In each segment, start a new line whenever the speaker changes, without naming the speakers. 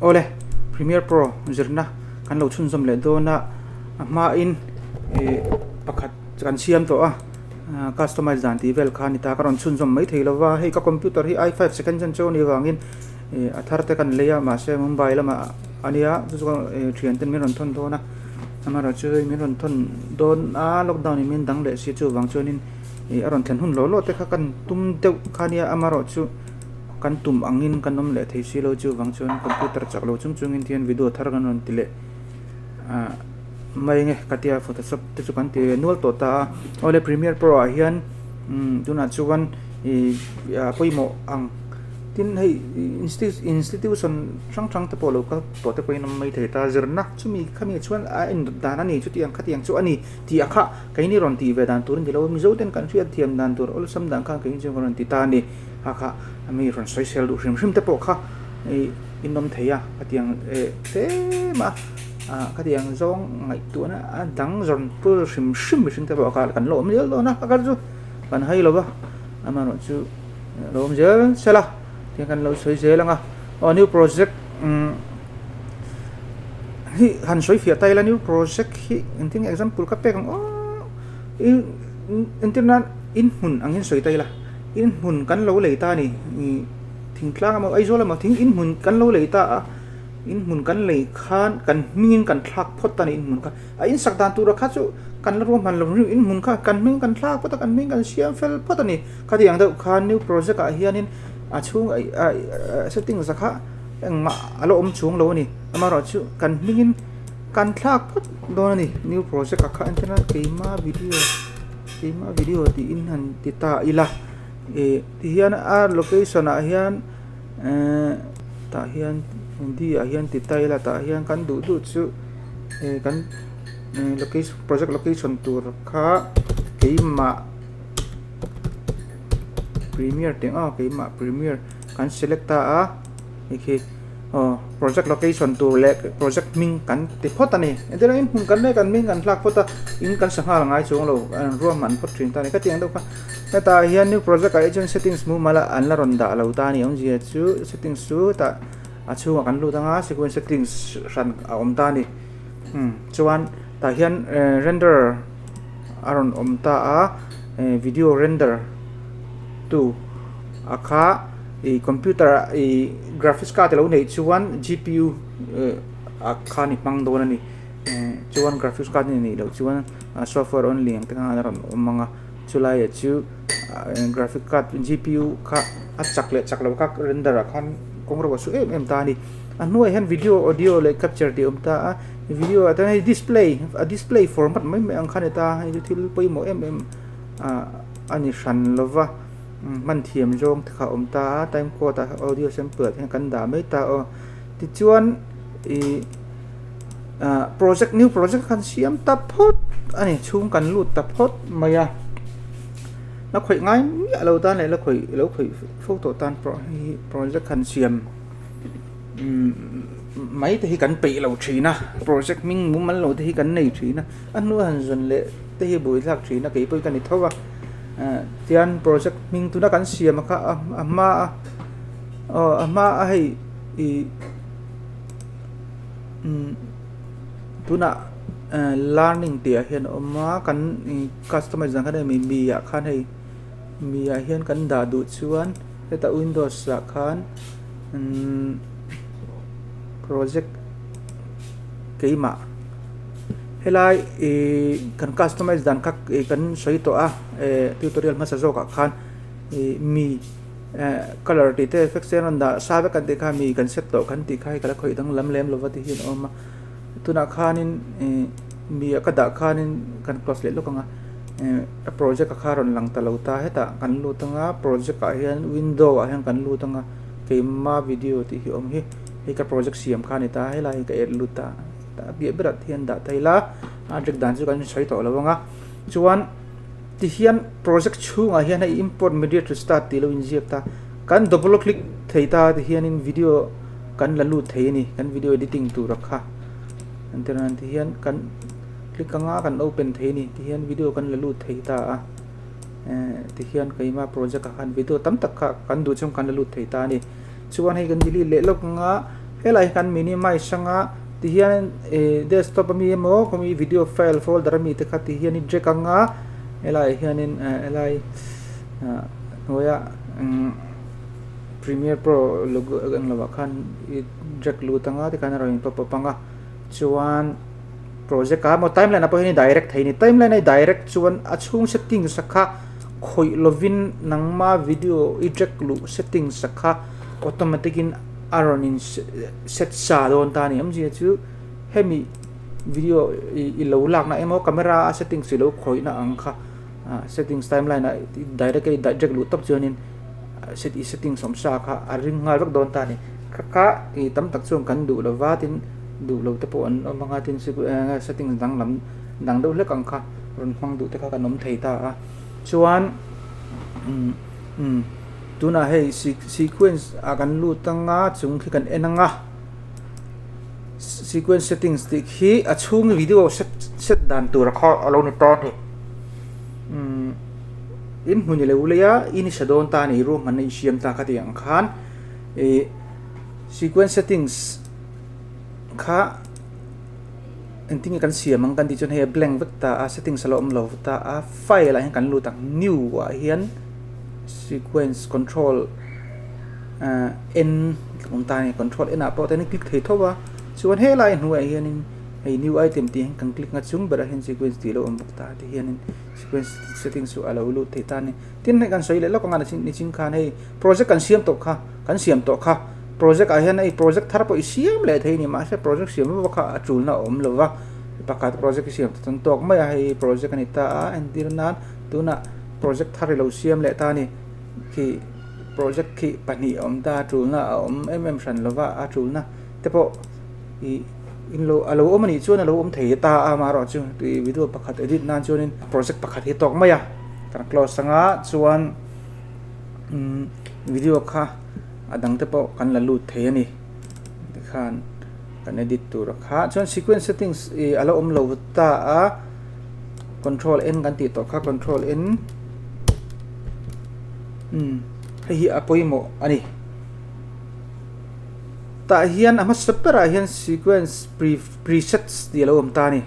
ole Premiere Pro zirna kan lo chun som le do na ma in pakhat kan siam to customize dan ti vel khan ta karon chun som mai theilo wa hei ka computer hi i5 second gen cho ni wangin atharte kan leya ma se mumbai lama ania chu thian ten min ron thon do na amara chu min ron thon don lockdown ni min dang le si chu wang chonin aron thlen hun lo te kha kan tum te khania amaro chu kan tum angin kan nom le thei si lo chu wang chon computer chak lo chung chung in tian video thar kan ron tile mai nge katia photoshop te chu kan ti nual to ta ole Premiere Pro a hian tuna chuan poimo ang tin hei institution sang te polo ka to te poin mai thei ta zirna chumi khami chuan in dan ani chu tiang khatiang chu ani ti akha kaini ron ti ve dan turin dilo mi zo ten kan fiat thiam dan tur ol sam dan kha kain chu ron ti ta ni akha ami ron social du hrim te po kha inom theya khatiang te ma khatiang zong ngai tu na dang ron pu hrim te po kha kan lo mi lo na ka chu kan hai lo ba ama ron chu lo mi je sela thì kan lo soi je langa new project hi han soi fia tai la new project hi inting example ka pe kang internet in hun angin soi tai la in hun kan lo lei ta ni thing tlang ma ai zo la ma thing in hun kan lo lei ta in hun kan lei khan kan mingin kan thak phot ta ni in hun ka in sak dan tu ra kha chu kan lo man lo in hun kha kan ming kan thak phot ta kan ming kan siam fel phot ta ni ka ti ang da khan new project a hianin chung setting zakha ma alo chung lo ni amaro chu kan mingin kan thak phot do ni new project ka internet keima video ti in han ti ta ila ti hian location a hian ta hian di a hian ti ta ila ta hian kan du chu kan location project location tur kha keima Premiere ting keima Premiere kan select ta okay project location to project ming kan ti phot ani endera in hun kan le kan ming kan lak phota in kan sanga ngai chung lo ro man phot trin ta ni ka tiang do ka ta hian new project agent settings mu mala an la ron da lo ta ni ong ji chu settings chu ta chu kan lu tanga sequence settings ran om ta ni chuan ta hian render aron om ta video render tu akha computer graphics card lo nei chuan GPU akha ni mang do na ni chuan graphics card ni lo chuan software only ang tanga ron mga chulai chu graphics card GPU kha chak lo ka render khan kongro su ta ni anu hen video audio le capture di ta video ata display format mai ang khan ta thil poi mo ani shan lova man thiam jong kha ta time code ta audio sample hen kan da mai ta ti chuan project new project kan siam ta phot ani chung kan lut ta phot maya na khoi ngai lo ta le la khoi photo tan project kan siam mai te hi kan pe lo thina project ming mu man lo te hi kan nei thina anu han zon le te hi boi lak thina ke poi kan ni thowa tian project ming tu na kan siam ka ama ai tu na learning dia hian oma kan customize kan mi ya khan hei mi ya hian kan da du chuan ta windows la khan project keima helai kan customize dan kak kan soi to tutorial ma sa zo ka khan mi color ti te effect sen da sa ba kan te kha mi kan set to kan ti khai kala khoi dang lam lem lovati hin oma tuna khanin mi ka da khanin kan close le lokanga project ka kharon lang talo ta heta kan lu tanga project ka hian window a hian kan lu tanga keima video ti hi om hi ka project siam khani ta helai ka lu ta bi brat hian da thaila project dan chu kan soi to lawanga chuan ti hian project chunga hian import media to start ti lo inject ta kan double click theita ti hian in video kan la lu thei ni kan video editing tu rakha antenan ti hian kan click anga kan open thei ni ti hian video kan la lu theita ti hian keima project kan video tam tak kan du chung kan la lu theita ni chuan hei kan dili le lok nga helai kan minimize sanga ti hian desktop mi mo komi video file folder mi te kha ti hian drag anga helai hianin helai noya Premiere Pro logo ang lawa kan drag lu tanga ti kan rawin papanga chuan project ka mo timeline apo hian direct thaini timeline ai direct chuan achung setting sakha khoi lovin nangma video drag lu setting sakha automatic in aron in set sa don ta ni amji chu hemi video I lo lak na emo camera settings lo khoi na angkha settings timeline na direct ai drag lu top chuanin setting som sa kha aring ngal vak don ta ni kha I tam tak chung kan du lo watin du lo te po an mga tin settings dang lam dang do lek angkha ron hmang du te kha kanom thei ta chuan tuna hei sequence akan lu tanga chung khi kan enanga sequence settings ti khi achung video set dan tur kha alo ni ta ni in huni le uleya ini sadon ta ni ro man nei siam ta khati ang khan sequence settings kha enting kan siam ang kan ti chon he blank vek ta settings alo lo ta file la kan lu tak new wa hian sequence control n ta ni control n apo ta ni click thei thowa chuan he lai nu ai hian ei new item ti kan click nga chung bera hen sequence ti lo ta ti hian sequence settings su alo lu thei ta ni tin ne kan soi le lo ka ngana ni ching khan hei project kan siam to kha project a hian ei project thar po siam le thei ni ma se project siam ba kha achul na om lo wa pakat project siam ton tok mai hei project ani ta an dirnan tuna project thar lo siam le ta ni ki project ki pani om da chul na om san lo wa a chul na te po in lo alo om ni chuan alo om thei ta ma ro chu ti video pakhat edit nan chuanin project pakhat hi tok mai kan close sanga chuan video kha adang te po kan la lut thei ani khan kan edit tur kha chuan sequence settings alo om lo ta control n kan ti to kha control n hi apoi mo ani ta hian ama separa hian sequence presets di lo om ta ni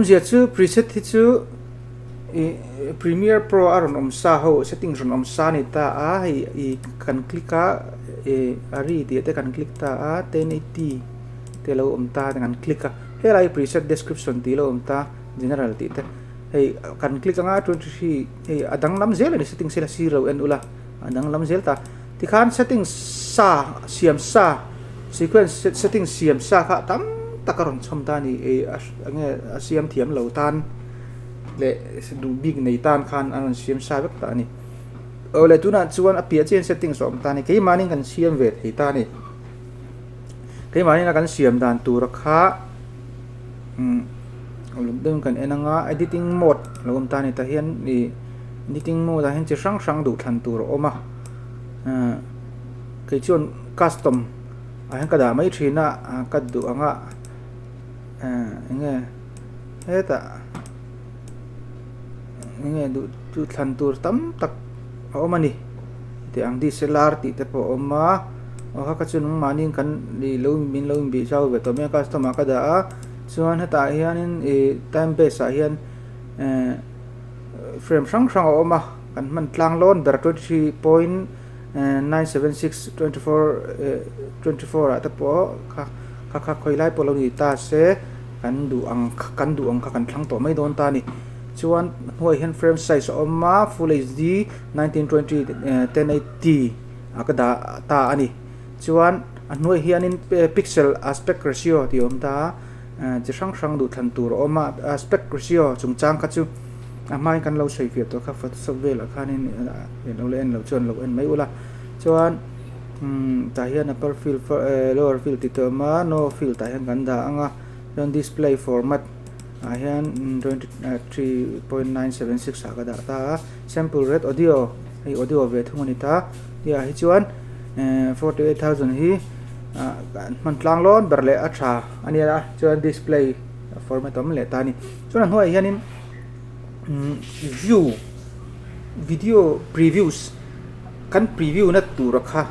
zia chu preset hi chu Premiere Pro aron om sa ho settings ron om sa ni ta hi kan click ari ti te kan click ta 1080 te lo om ta kan click helai preset description ti lo om ta general ti te hei kan click anga 23 hei adang lam zel ni settings sila 0 and ula adang lam zel ta ti khan settings siam sa sequence settings siam sa kha tam takaron chom ta ni ange siam thiam lo tan le du big nei tan khan anon siam sa vek ta ni ole tuna chuan apia chen settings om ta ni ke maning kan siam ve thei ta ni ke maning kan siam dan tur kha olum dum kan enanga editing mode lom ta ni ta hian ni editing mode a hen chi sang du than tur oma ke chuan custom a hen ka da mai thina ka du anga nge heta nge du than tur tam tak oma ni te ang DSLR ti te po oma o ka chun maning kan li lo min bi sau ve to me custom ka da chuan heta hianin time base a hian frame sang oma kan man tlang lon ber 23.976 24 ata po kha khoi lai polo ni ta se kan du ang kan thlang to mai don ta ni chuan hoi hian frame size oma full HD 1920 1080 akada ta ani chuan anoi hianin pixel aspect ratio ti om ta chi sang du than tur oma aspect ratio chungchang kha chu amai kan lo sei fiat to kha photoshop vel khanin lo len lo chon lo en mai ula chuan ta hian upper fill lower fill ti to ma no fill ta hian kan da anga don display format a hian 23.976 ka da ta sample rate audio hi audio ve thungani ta ya hi chuan 48000 hi man tlang lon berle acha ania chuan display format om le tani chuan hoi hianin view video previews kan preview na tur kha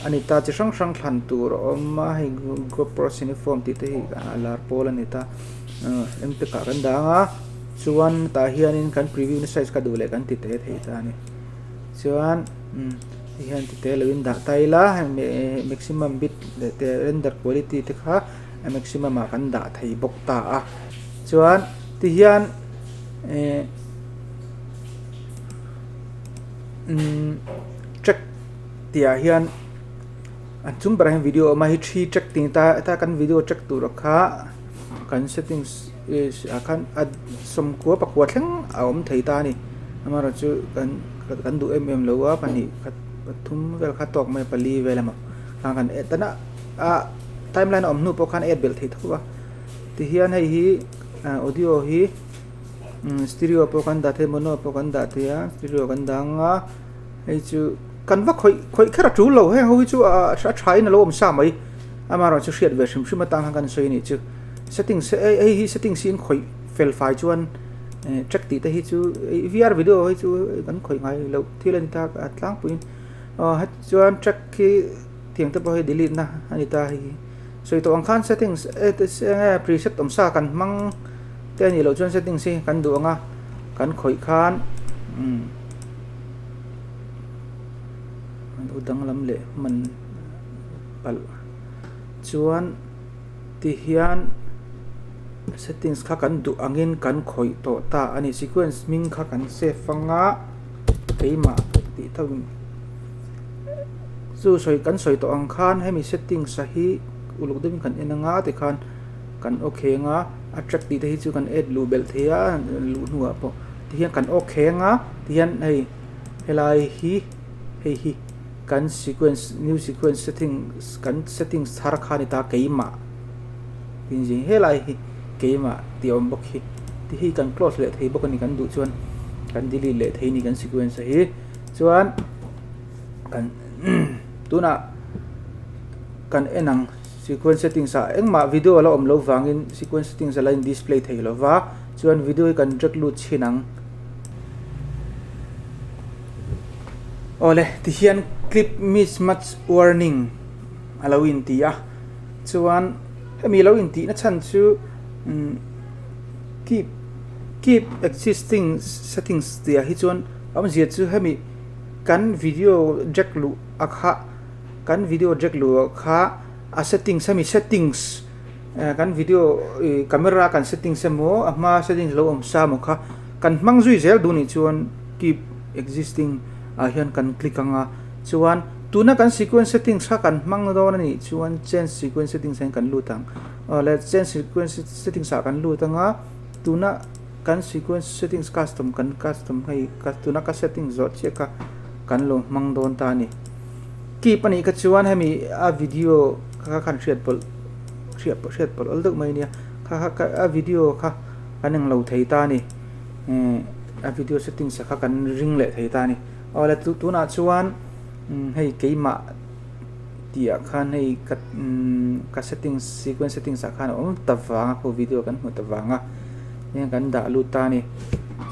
anita chi sang sang thlan tur ma hi GoPro Cineform ti te hi alar pol anita empe ka kan danga chuan ta hianin kan preview ni size ka dule kan ti te thei ta ni chuan hian ti te lewin da taila maximum bit te render quality te kha maximum a kan da thei bok ta a chuan ti hian check tia hian an chung bara video ma hi 3 check ting ta kan video check tu rakha kan settings is akan ad som ko pakwa thleng aom thei ta ni amara chu kan du lowa pani pathum vel kha tok mai pali velama kan etana a timeline om nu po khan ad bel thei thowa ti hian hei hi audio hi stereo po kan da the mono po kan da the ya stereo kan danga hei chu kan va khoi khara tu lo he ho chu a thai na lo om sa mai amara chu hriat ve shim shima tang kan soi ni chu settings hi settings in khoi fail file chuan check ti te hi chu VR video hi chu kan khoi ngai lo thilen ta atlang puin ha chuan check ki thiang te po hi delete na anita hi soi to ang khan settings preset om sa kan mang te ni lo chuan settings hi kan du anga kan khoi khan udang lam le man pal chuan ti hian settings kha kan du angin kan khoi to ta ani sequence ming kha kan save fanga keima ti thawin chu soi kan soi to ang khan hemi settings sahi uluk dem kan enanga te khan kan okay nga attract ti te hi chu kan add lu bel thea lu nuwa po ti hian kan okay nga ti hian hei helai hi hei kan sequence new sequence settings thar khani ta keima pinjing helai hi keima ti om bok hi ti hi kan close le thei bok ani kan du chuan kan delete le thei ni kan sequence hi chuan kan tuna kan enang sequence settings a engma video ala om lo wangin sequence settings ala in display thei lo wa chuan video kan drag lu chinang ole ti hian clip mismatch warning alawin ti a chuan hemi lo in ti na chan chu keep existing settings ti a hi chuan am zia chu hemi kan video jack lu akha kan video jack lu kha a settings kan video camera kan settings mo ama settings lo om sa mo kha kan mang zui zel du ni chuan keep existing hian kan click anga chuan tuna kan sequence settings kha kan mang do na ni chuan change sequence settings kan lutang let's change sequence settings kan lutanga tuna kan sequence settings custom hai tuna ka settings zo cheka kan lo mang don ta ni ki pani ka chuan hemi a video kha kan hriat pol alduk mai nia kha a video kha kaneng lo thei ta ni a video settings kha kan ring le thei ta ni ola tuna chuan hei keima tia khan hei ka settings sequence settings khan om tawanga ko video kan mu tawanga yen kan da lu ta ni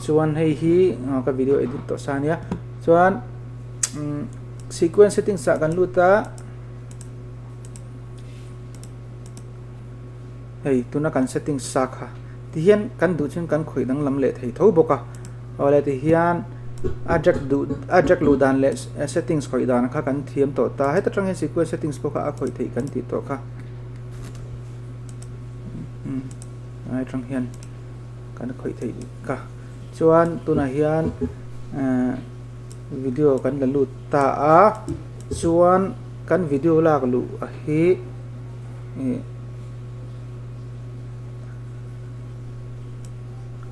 chuan hei hi ka video edit to sania chuan sequence settings kan lu ta hei tuna kan settings sakha ti hian kan du chen kan khoi dang lam le thei tho boka ola ti hian ajak lu dan le settings khoi dan kha kan thiam to ta heta tang sequence settings boka a khoi thei kan ti to kha ai tang hian kan khoi thei ka chuan tuna hian video kan la lu ta a chuan kan video lak lu a hi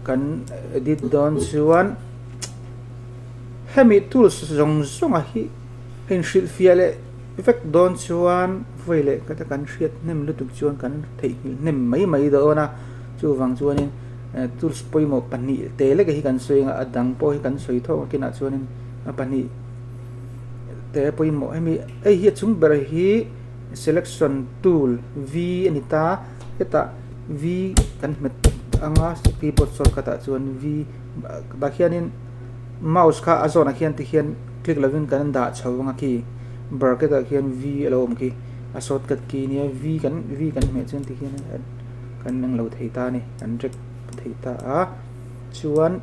kan edit don chuan hemi tools zong a hi hin shil fiale effect don chuan voile kata kan hriat nem lutuk chuan kan thei nem mai do na chu wang chuanin tools poimo pani te le hi kan soinga adang po hi kan soi tho kina chuanin pani te poimo hemi ei hi chung ber hi selection tool v anita eta v kan met anga keyboard shortcut chuan v ba khianin mouse kha azona khian ti khian click lovin kan da chhawanga ki bracket a hian v alo om ki a shortcut key nia v kan me chen ti hian kan nang lo thei ta ni kan rek thei ta a chuan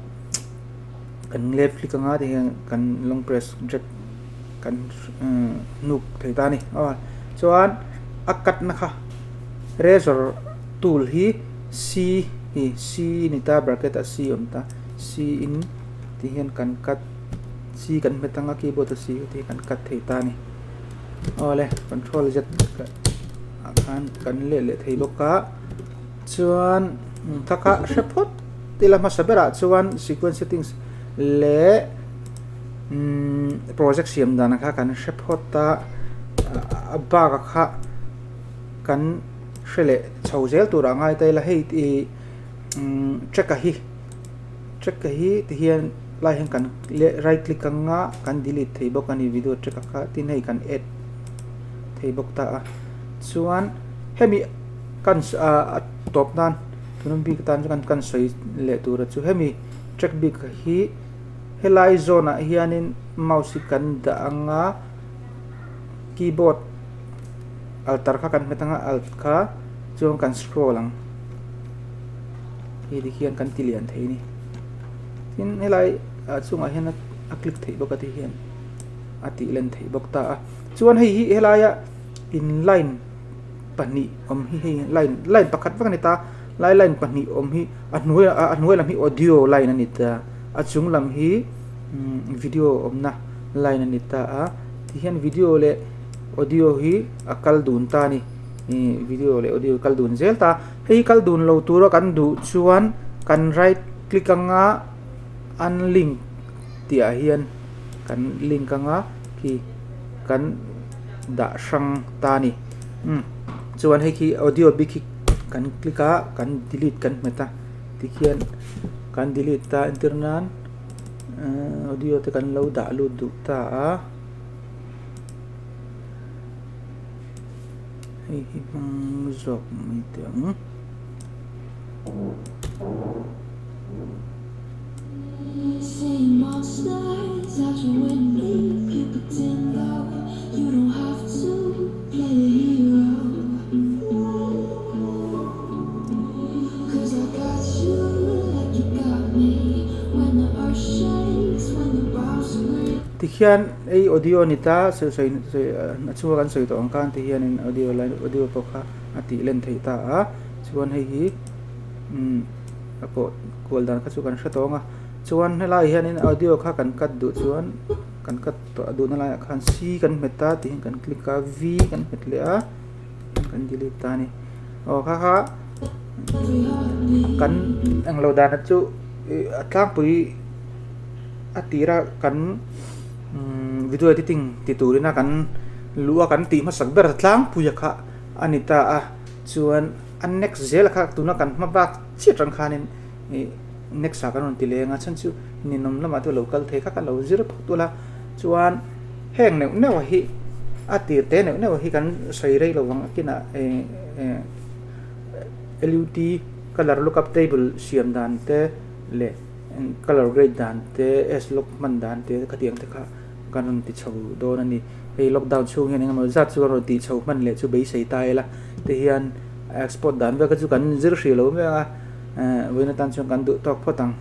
kan left click anga ti hian kan long press drag kan nuk thei ta ni chuan akat na kha razor tool hi c ni ta bracket a c om ta c in ti hian kan cut c kan metanga keyboard a c ti kan cut thei ta ni le control z kan le thei boka chuan thaka report tila ma sabera chuan sequence settings le project siam dana kha kan report ta ba kha kan shele chhozel tura ngai tai la hei ti check a hi ti hian lai hen kan right click anga kan delete thei bok ani video check kha tin hei kan add thei bok ta chuan hemi kan top dan tunam bi tan kan soi le tura chu hemi check big hi helai zone a hianin mouse kan da anga keyboard altar kha kan metanga alt kha chuan kan scroll ang hi di hian kan tilian thei ni tin helai chunga hian a click thei bok ati hian ati len thei bok ta chuan hei hi helaya inline pani om hi line pakhat vak ni ta line pani om hi anuai lam hi audio line ani ta achung lam hi video om na line ani ta ti hian video le audio hi akal dun ta ni video le audio kal dun zel ta hei kal dun lo turo kan du chuan kan right click anga unlink ti a hian kan link anga ki kan da sang ta ni chuan hei ki audio big hi kan click a kan delete kan meta ti hian kan delete ta internan audio te kan lo da lu du ta hei hi bang zok mi teng
Seeing monsters out your window, you pretend though you don't have to play a hero. 'Cause I got you like you got me. When the earth shakes, when the rocks break.
ti hian ei audio ni ta soi chuwa kan soi to ang kan ti hian in audio line audio to kha ati len thei ta chuan hei hi apo kol dan kha chu kan hra tonga chuan helai hian in audio kha kan cut du chuan kan cut to du na la khan c kan meta ti kan click ka v kan met le kan delete ta ni kha kan ang lo dan chu atlang pui atira kan video editing ti turina kan lua kan ti ma sakber tlang puya kha anita chuan an next zel kha tuna kan ma bak chi tang khanin next sa kan ti lenga chan chu ni nom lama to local the kha ka lo zero putula chuan heng ne wa hi ati te ne wa hi kan sai rei lo wang kina LUT color lookup table siam dan te le color grade dan te s look man dan te khatiang te kha kan ti chho do na ni ei lockdown chu hian engam zat chu ro ti chho man le chu bei sei tai la te hian export dan ve ka chu kan zir hri lo me weina tan chu kan du tok photang